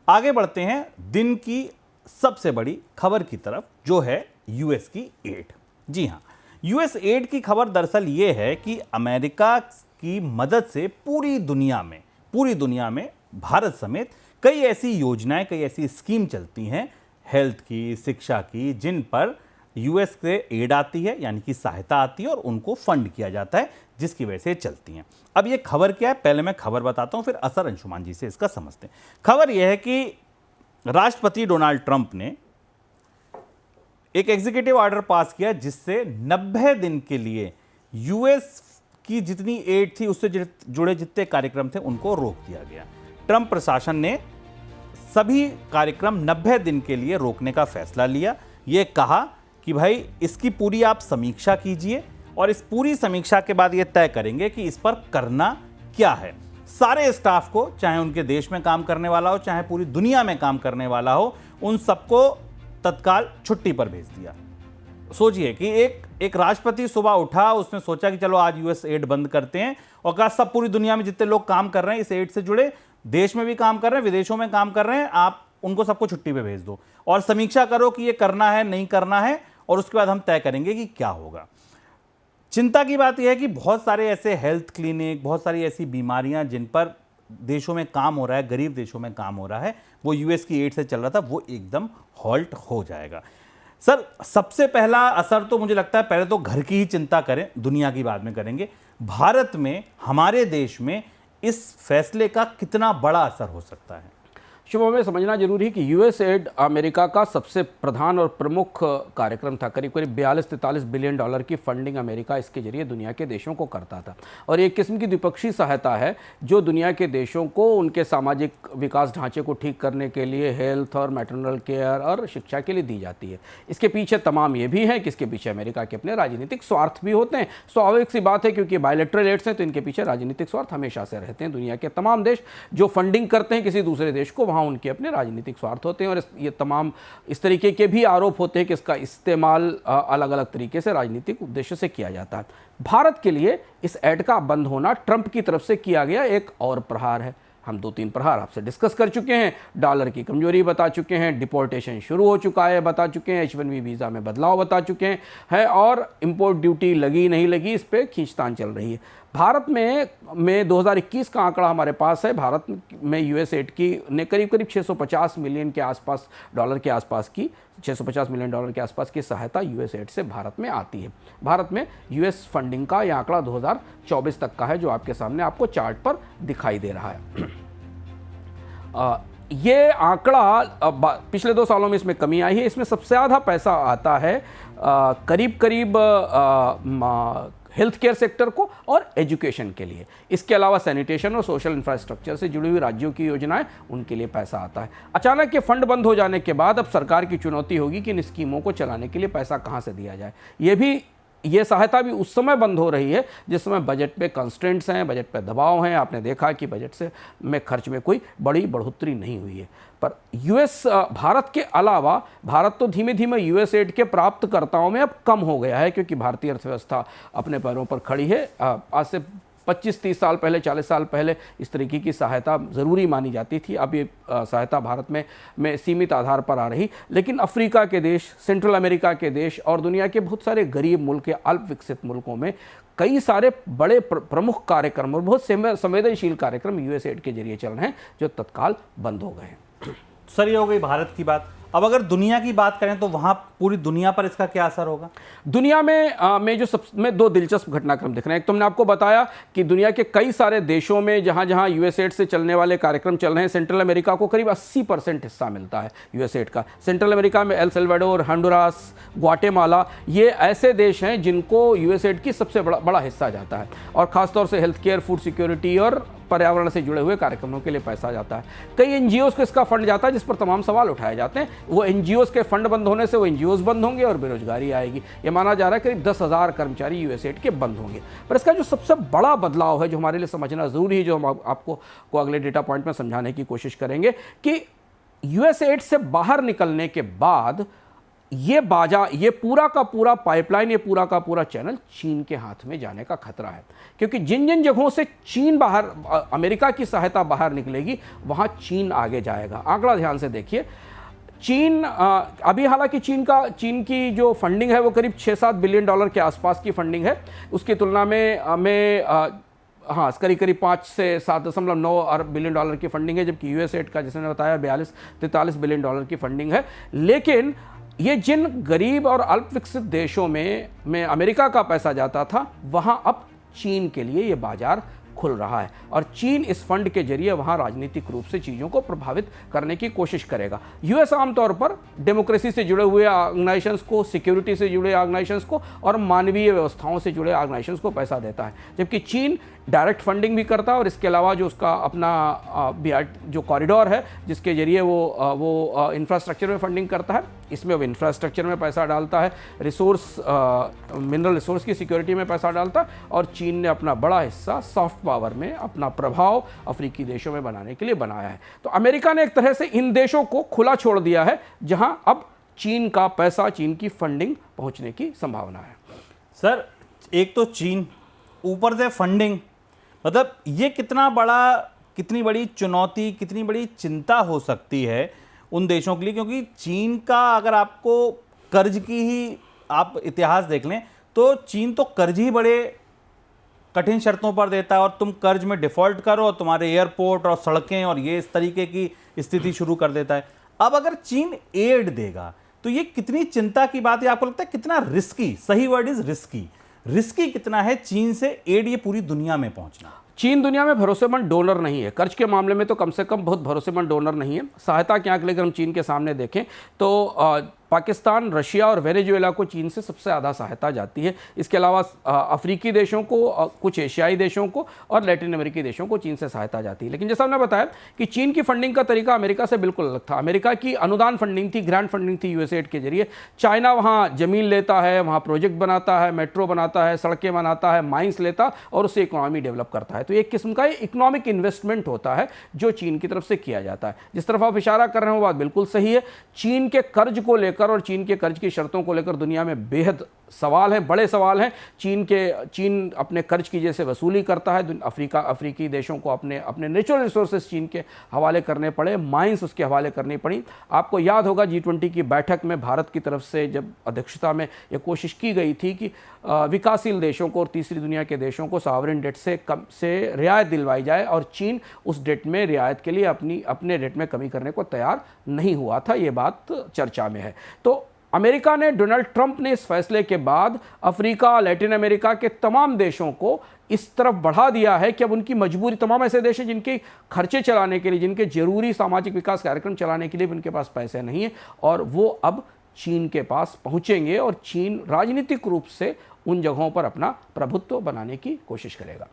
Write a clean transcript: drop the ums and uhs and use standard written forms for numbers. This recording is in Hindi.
आगे बढ़ते हैं दिन की सबसे बड़ी खबर की तरफ, जो है यूएस की एड। जी हां, यूएस एड की खबर दरअसल ये है कि अमेरिका की मदद से पूरी दुनिया में भारत समेत कई ऐसी योजनाएं, कई ऐसी स्कीम चलती हैं हेल्थ की, शिक्षा की, जिन पर यूएस से एड आती है, यानी कि सहायता आती है और उनको फंड किया जाता है, जिसकी वजह से चलती हैं। अब ये खबर क्या है, पहले मैं खबर बताता हूं, फिर असर अंशुमान जी से इसका समझते हैं। खबर यह है कि राष्ट्रपति डोनाल्ड ट्रंप ने एक एग्जीक्यूटिव ऑर्डर पास किया, जिससे 90 दिन के लिए यूएस की जितनी एड थी उससे जुड़े जितने कार्यक्रम थे उनको रोक दिया गया। ट्रंप प्रशासन ने सभी कार्यक्रम 90 दिन के लिए रोकने का फैसला लिया। ये कहा कि भाई इसकी पूरी आप समीक्षा कीजिए और इस पूरी समीक्षा के बाद ये तय करेंगे कि इस पर करना क्या है। सारे स्टाफ को, चाहे उनके देश में काम करने वाला हो, चाहे पूरी दुनिया में काम करने वाला हो, उन सबको तत्काल छुट्टी पर भेज दिया। सोचिए कि एक राष्ट्रपति सुबह उठा, उसने सोचा कि चलो आज यूएस एड बंद करते हैं, और कहा सब पूरी दुनिया में जितने लोग काम कर रहे हैं इस एड से जुड़े, देश में भी काम कर रहे हैं, विदेशों में काम कर रहे हैं, आप उनको सबको छुट्टी पे भेज दो और समीक्षा करो कि ये करना है नहीं करना है, और उसके बाद हम तय करेंगे कि क्या होगा। चिंता की बात यह है कि बहुत सारे ऐसे हेल्थ क्लिनिक, बहुत सारी ऐसी बीमारियां जिन पर देशों में काम हो रहा है, गरीब देशों में काम हो रहा है, वो यूएस की एड से चल रहा था, वो एकदम हॉल्ट हो जाएगा। सर, सबसे पहला असर तो मुझे लगता है पहले तो घर की ही चिंता करें, दुनिया की बाद में करेंगे। भारत में, हमारे देश में इस फैसले का कितना बड़ा असर हो सकता है? शुभ, में समझना जरूरी है कि यूएस एड अमेरिका का सबसे प्रधान और प्रमुख कार्यक्रम था। करीब करीब 42-43 बिलियन डॉलर की फंडिंग अमेरिका इसके जरिए दुनिया के देशों को करता था, और एक किस्म की द्विपक्षीय सहायता है जो दुनिया के देशों को उनके सामाजिक विकास ढांचे को ठीक करने के लिए हेल्थ और मैटरनल केयर और शिक्षा के लिए दी जाती है। इसके पीछे तमाम ये भी है कि इसके पीछे अमेरिका के अपने राजनीतिक स्वार्थ भी होते हैं। स्वाभाविक सी बात है, क्योंकि बायलैटरल एड्स हैं तो इनके पीछे राजनीतिक स्वार्थ हमेशा से रहते हैं। दुनिया के तमाम देश जो फंडिंग करते हैं किसी दूसरे देश को, उनके अपने राजनीतिक स्वार्थ होते हैं, और ये तमाम इस तरीके के भी आरोप होते हैं कि इसका इस्तेमाल अलग अलग तरीके से राजनीतिक उद्देश्य से किया जाता है। भारत के लिए इस ऐड का बंद होना ट्रंप की तरफ से किया गया एक और प्रहार है। हम 2-3 प्रहार आपसे डिस्कस कर चुके हैं, डॉलर की कमजोरी बता चुके हैं, डिपोर्टेशन शुरू हो चुका है बता चुके हैं, H1B वीज़ा में बदलाव बता चुके हैं, और इंपोर्ट ड्यूटी लगी नहीं लगी इस पर खींचतान चल रही है। भारत में 2021 का आंकड़ा हमारे पास है। भारत में यूएस एड की ने करीब करीब 650 मिलियन के आसपास डॉलर के आसपास की 650 मिलियन डॉलर के आसपास की सहायता यूएस एड से भारत में आती है। भारत में यूएस फंडिंग का यह आंकड़ा 2024 तक का है, जो आपके सामने आपको चार्ट पर दिखाई दे रहा है। ये आंकड़ा पिछले 2 सालों में इसमें कमी आई है। इसमें सबसे ज़्यादा पैसा आता है करीब करीब हेल्थ केयर सेक्टर को और एजुकेशन के लिए। इसके अलावा सैनिटेशन और सोशल इंफ्रास्ट्रक्चर से जुड़ी हुई राज्यों की योजनाएं, उनके लिए पैसा आता है। अचानक ये फंड बंद हो जाने के बाद अब सरकार की चुनौती होगी कि इन स्कीमों को चलाने के लिए पैसा कहां से दिया जाए। ये सहायता भी उस समय बंद हो रही है जिस समय बजट पे कंस्ट्रेंट्स हैं, बजट पे दबाव हैं। आपने देखा कि बजट में खर्च में कोई बड़ी बढ़ोतरी नहीं हुई है। पर भारत के अलावा, भारत तो धीमे धीमे यूएस एड के प्राप्तकर्ताओं में अब कम हो गया है, क्योंकि भारतीय अर्थव्यवस्था अपने पैरों पर खड़ी है। आज से 25-30 साल पहले, 40 साल पहले इस तरीके की सहायता ज़रूरी मानी जाती थी। अब ये सहायता भारत में सीमित आधार पर आ रही, लेकिन अफ्रीका के देश, सेंट्रल अमेरिका के देश और दुनिया के बहुत सारे गरीब मुल्क या अल्प विकसित मुल्कों में कई सारे बड़े प्रमुख कार्यक्रम और बहुत संवेदनशील कार्यक्रम यूएस एड के जरिए चल रहे हैं, जो तत्काल बंद हो गए हैं। सर, ये हो गई भारत की बात। अब अगर दुनिया की बात करें तो वहां पूरी दुनिया पर इसका क्या असर होगा? दुनिया में जो में 2 दिलचस्प घटनाक्रम दिख रहे हैं। एक तो हमने आपको बताया कि दुनिया के कई सारे देशों में जहां जहां यूएस एड से चलने वाले कार्यक्रम चल रहे हैं, सेंट्रल अमेरिका को करीब 80% हिस्सा मिलता है यूएस एड का। सेंट्रल अमेरिका में एल सल्वाडोर, होंडुरास, ग्वाटेमाला, ये ऐसे देश हैं जिनको यूएस एड की सबसे बड़ा हिस्सा जाता है, और खासतौर से हेल्थ केयर, फूड सिक्योरिटी और पर्यावरण से जुड़े हुए कार्यक्रमों के लिए पैसा जाता है। कई एनजीओज को इसका फंड जाता है, जिस पर तमाम सवाल उठाए जाते हैं। वो एनजीओज के फंड बंद होने से वो एनजीओज बंद होंगे और बेरोजगारी आएगी। ये माना जा रहा है करीब 10,000 कर्मचारी यूएस एड के बंद होंगे। पर इसका जो सबसे बड़ा बदलाव है, जो हमारे लिए समझना जरूरी है, जो हम आपको अगले डेटा पॉइंट में समझाने की कोशिश करेंगे, कि यूएस एड से बाहर निकलने के बाद ये बाजार, ये पूरा का पूरा पाइपलाइन, ये पूरा का पूरा चैनल चीन के हाथ में जाने का खतरा है, क्योंकि जिन जिन जगहों से चीन बाहर, अमेरिका की सहायता बाहर निकलेगी, वहां चीन आगे जाएगा। आंकड़ा ध्यान से देखिए, चीन अभी हालांकि चीन की जो फंडिंग है वो करीब 6-7 बिलियन डॉलर के आसपास की फंडिंग है। उसकी तुलना में हाँ, करीब 5 से 7.9 बिलियन डॉलर की फंडिंग है, जबकि यूएसएड का, जैसे मैंने बताया, 42-43 बिलियन डॉलर की फंडिंग है। लेकिन ये जिन गरीब और अल्प विकसित देशों में अमेरिका का पैसा जाता था, वहां अब चीन के लिए ये बाजार खुल रहा है, और चीन इस फंड के जरिए वहां राजनीतिक रूप से चीज़ों को प्रभावित करने की कोशिश करेगा। यूएस आमतौर पर डेमोक्रेसी से जुड़े हुए ऑर्गेनाइजेशंस को, सिक्योरिटी से जुड़े ऑर्गेनाइजेशंस को और मानवीय व्यवस्थाओं से जुड़े ऑर्गेनाइजेशंस को पैसा देता है, जबकि चीन डायरेक्ट फंडिंग भी करता है, और इसके अलावा जो उसका अपना जो कॉरिडोर है जिसके जरिए वो इंफ्रास्ट्रक्चर में फंडिंग करता है, इसमें वो इंफ्रास्ट्रक्चर में पैसा डालता है, मिनरल रिसोर्स की सिक्योरिटी में पैसा डालता है, और चीन ने अपना बड़ा हिस्सा सॉफ्ट पावर में अपना प्रभाव अफ्रीकी देशों में बनाने के लिए बनाया है। तो अमेरिका ने एक तरह से इन देशों को खुला छोड़ दिया है, जहां अब चीन का पैसा, चीन की फंडिंग पहुंचने की संभावना है। सर, एक तो चीन, ऊपर से फंडिंग, मतलब ये कितनी बड़ी चुनौती, कितनी बड़ी चिंता हो सकती है उन देशों के लिए, क्योंकि चीन का अगर आपको कर्ज की ही आप इतिहास देख लें तो चीन तो कर्ज ही बड़े कठिन शर्तों पर देता है, और तुम कर्ज में डिफॉल्ट करो और तुम्हारे एयरपोर्ट और सड़कें और ये इस तरीके की स्थिति शुरू कर देता है। अब अगर चीन एड देगा तो ये कितनी चिंता की बात है, आपको लगता है कितना रिस्की, सही वर्ड इज रिस्की कितना है चीन से एड ये पूरी दुनिया में पहुंचना? चीन दुनिया में भरोसेमंद डोनर नहीं है, कर्ज के मामले में तो कम से कम बहुत भरोसेमंद डोनर नहीं है। सहायता के आंकड़े अगर हम चीन के सामने देखें तो पाकिस्तान, रशिया और वेनेजुएला को चीन से सबसे ज़्यादा सहायता जाती है। इसके अलावा अफ्रीकी देशों को, कुछ एशियाई देशों को और लैटिन अमेरिकी देशों को चीन से सहायता जाती है। लेकिन जैसा हमने बताया कि चीन की फंडिंग का तरीका अमेरिका से बिल्कुल अलग था। अमेरिका की अनुदान फंडिंग थी, ग्रांट फंडिंग थी यूएसएड के जरिए। चाइना वहाँ ज़मीन लेता है, वहाँ प्रोजेक्ट बनाता है, मेट्रो बनाता है, सड़कें बनाता है, माइंस लेता और उससे इकोनॉमी डेवलप करता है। तो एक किस्म का इकोनॉमिक इन्वेस्टमेंट होता है जो चीन की तरफ से किया जाता है। जिस तरफ आप इशारा कर रहे हो वो बात बिल्कुल सही है। चीन के कर्ज को लेकर और चीन के कर्ज की शर्तों को लेकर दुनिया में बेहद सवाल हैं, बड़े सवाल हैं। चीन अपने कर्ज की जैसे वसूली करता है, अफ्रीकी देशों को अपने नेचुरल रिसोर्सेज चीन के हवाले करने पड़े, माइंस उसके हवाले करनी पड़ी। आपको याद होगा G20 की बैठक में भारत की तरफ से जब अध्यक्षता में यह कोशिश की गई थी कि विकासशील देशों को और तीसरी दुनिया के देशों को सॉवरेन डेट से रियायत दिलवाई जाए, और चीन उस डेट में रियायत के लिए अपने डेट में कमी करने को तैयार नहीं हुआ था। ये बात चर्चा में है। तो अमेरिका ने, डोनाल्ड ट्रंप ने इस फैसले के बाद अफ्रीका, लैटिन अमेरिका के तमाम देशों को इस तरफ बढ़ा दिया है कि अब उनकी मजबूरी, तमाम ऐसे देश हैं जिनके खर्चे चलाने के लिए, जिनके जरूरी सामाजिक विकास कार्यक्रम चलाने के लिए भी उनके पास पैसे नहीं है, और वो अब चीन के पास पहुंचेंगे और चीन राजनीतिक रूप से उन जगहों पर अपना प्रभुत्व बनाने की कोशिश करेगा।